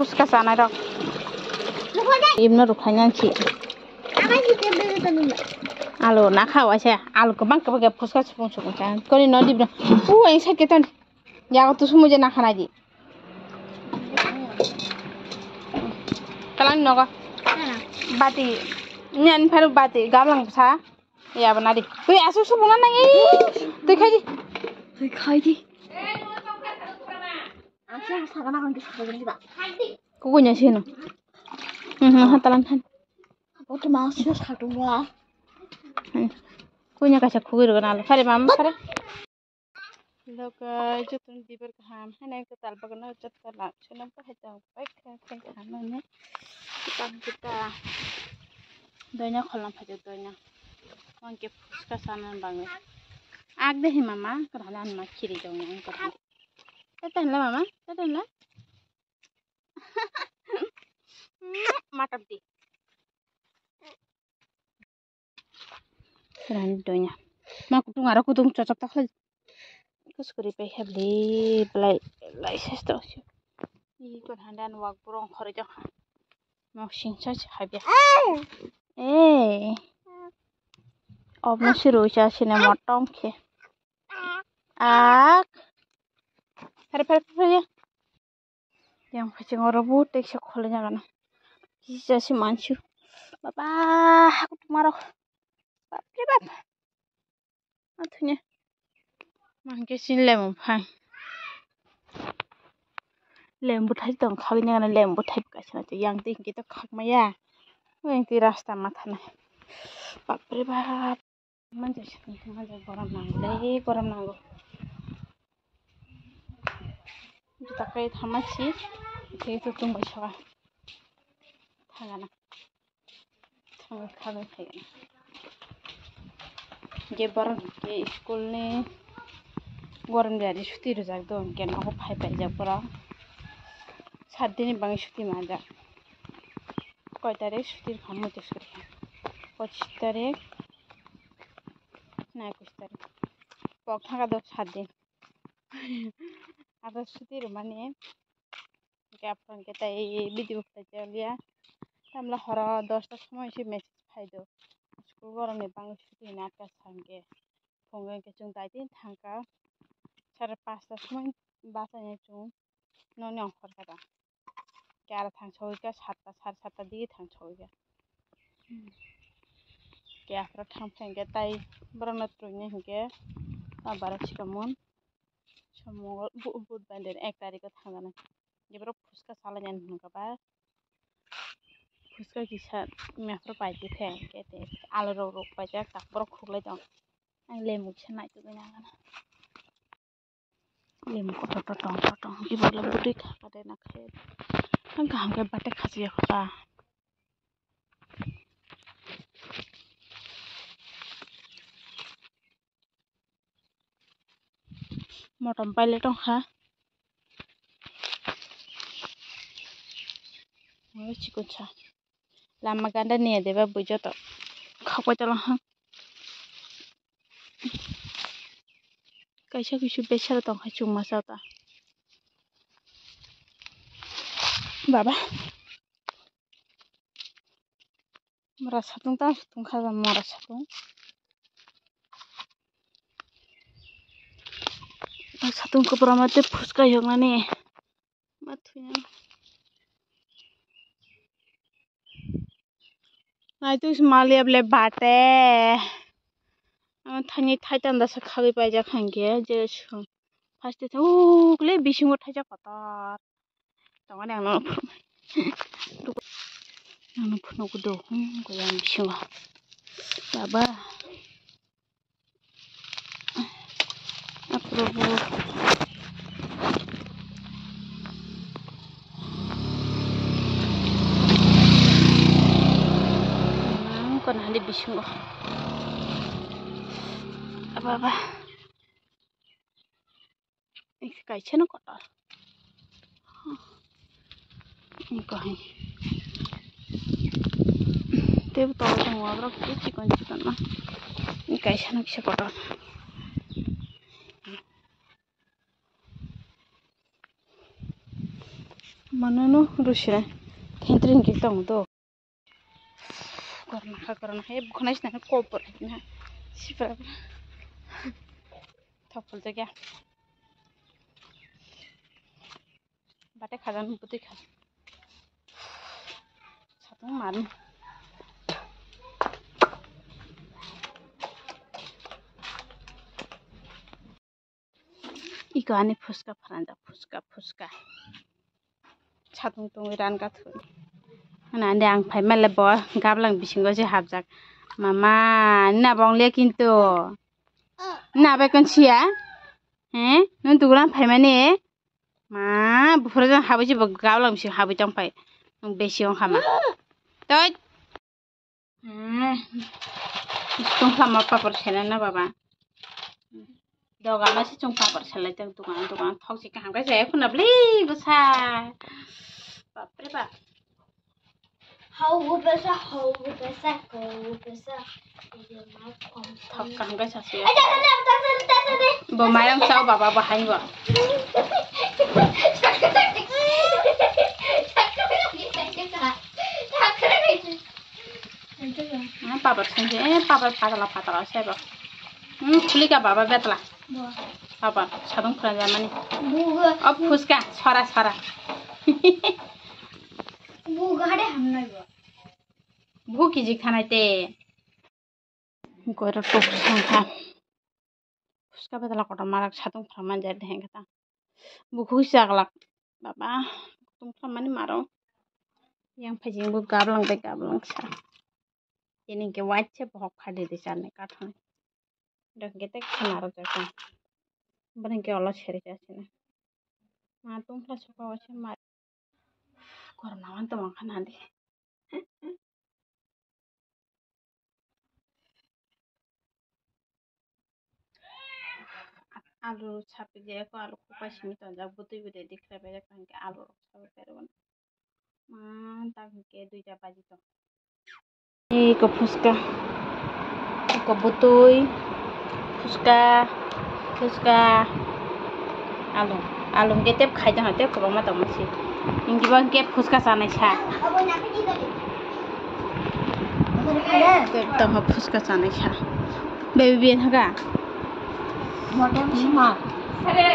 फुसका जानाय र इमनो रुखायना छी आलु ना खावासे आलु गोबां गोबां फुसका सुपुं सुपुं सा कोनि न दिब्र उ आइ साकेतन यागो तो सुमुजे ना खानाय दि kalang noga bati nyan faru bati gablang sa ya banadi oi asu su buna nang tui khai di acha sagana kan ki sagana di ba ko nya sino hatalan han oto mas yo satung wa ko nya ka sa khugir gana lo sare mam sare लोग जो तुम दीवर का हम है ना तो ताल बगना जब तक लाभ चुना तो है जाऊँ पाइक कहीं खाना ने तब kita दोन्या खोलना फटे दोन्या वहाँ के फुसका सामान बांगे आग दे ही मामा करना अन्ना खीरी जाऊँगा करना तेरे ना मामा तेरे ना मातब दी करना दोन्या माँ कुटुंग cocok tak lagi Kuskuri pe habli belai sesto i kon handan wak burong khore jang mau sing cha habya obno shiru cha sine motom khe ak fer ya yang phaching orobu tek se khole jagana kisa si manchu baba aku tumaro bap ke bap athunya mangke sin lemon phang lembu thai tong khagi na lembu thai ka chana te yang te ki to khak maya wen ti rasta matha na bap re bap man je goram nango juta kai thamachi te to tung bai saga thagana thang khaga khagana ge baran ke school ne गरम जारी सुती रजाक दो केन को phi phi जा परा 7 दिन बांगे सुती माजा कय तारिख सुती खामो तेसकर 25 तारिख ना 21 तारिख पक थाका दो 7 दिन आदा सुती माने ग्यापन के ताई भिडियो फटा लिया हमला हरा 10 टा समय से मेसेज फाइदो स्कुल गरम ने बांगे सुती ना का संगे फंगे के जों दाइदिन थांका 5:30 समय बासाय जों ननि अंखर कादा केरा थां सौइका 7टा 7:30 दिगे थां सौइका के आफ्रा थां फेंगे ताई ब्रन ट्रुने हके बारा चिकमन समंगल बुध बांदेर 1 तारिख थांगाना जेब्रो फुसका सालायन हनगाबा फुसका किसा मेफ्रा पाइते फेंगे ते आलु रो पाइते ताकब्रो खुगलाय दं आं लेमु छनाय तो बिनागाना लेमु को टटटं इबोला बुदै खादे ना खाय आं गाहाम के बाटे खाजिया खा मटम पाइले टं खा मोय चिकुचा लामा गांडा ने देबा बुजो तो खापय तला हां कैसा किछु बेचारा तो खाचु मसाता बाबा मरा सातुं ता तुं खाजा मरा सातुं सातुं को प्रमाते फुसका यंगाने माथुया नाइतुस मालियाबले बाटे थानि थाइतान दास खागै पाइजा खांगे जे फार्स्ट थे उगले बिसिंगो थाइजा कतार तंगाने आंनो फुनो को दो गया बिसिंगो बाबा अप्रभु kon hande bisingo baba ik kai cheno kota ko hai te to to abra ke chikon na ik kai cheno kise kota Manano rushe tentrin ki tong do korna he bukhana isna ko por na sifra thapul jaga bate khajan puti kha satung maru iko ani fuska faranja fuska satung tung ran ka thu na ande ang phai mele bo gablang bisingo je habjak mama na bongle kintu na be kon sia nun duran phai mane ma bufura jan habi je gablang bising habi tong phai nung besi ong khama toy tung khama papar chela na baba doga ma si chung papar chela tang dukan thok si kam ka je phuna bli busa bapre ba hau besa ko besa thok kam ka sa si bo mayang sao baba ba hai ba papar chenge papar patala se ba khuli ka baba betla papa sadung khra jamani अब फुसका छरा बुगाडे हमनाइ बो भूकी जी खानाइते गएर टोक संखा फुसका बेतला कटा मारक सातुं फ्रामान जाय देंगता बुखु जागला बाबा तुम फ्रामानि मारो yang phajing bu gablang sa ini ke wacce bok khade de charne kathon dak gete khanaro jakon bane ke ola chere jasine ma tum phla soka wache ma korna wan to khana de आलू छापी जे को आलू को पासी तो जब बुतई बुतई दिखले बे kan के आलू छापे करबन मान ताक के दुईटा बाजी तो ए को फुसका को बुतई फुसका आलू के टेप खाइ ज हते को म त मसी इंगी बन के फुसका सानै छ एकदम फुसका सानै छ बेबी बेन हगा मोटम छिमा अरे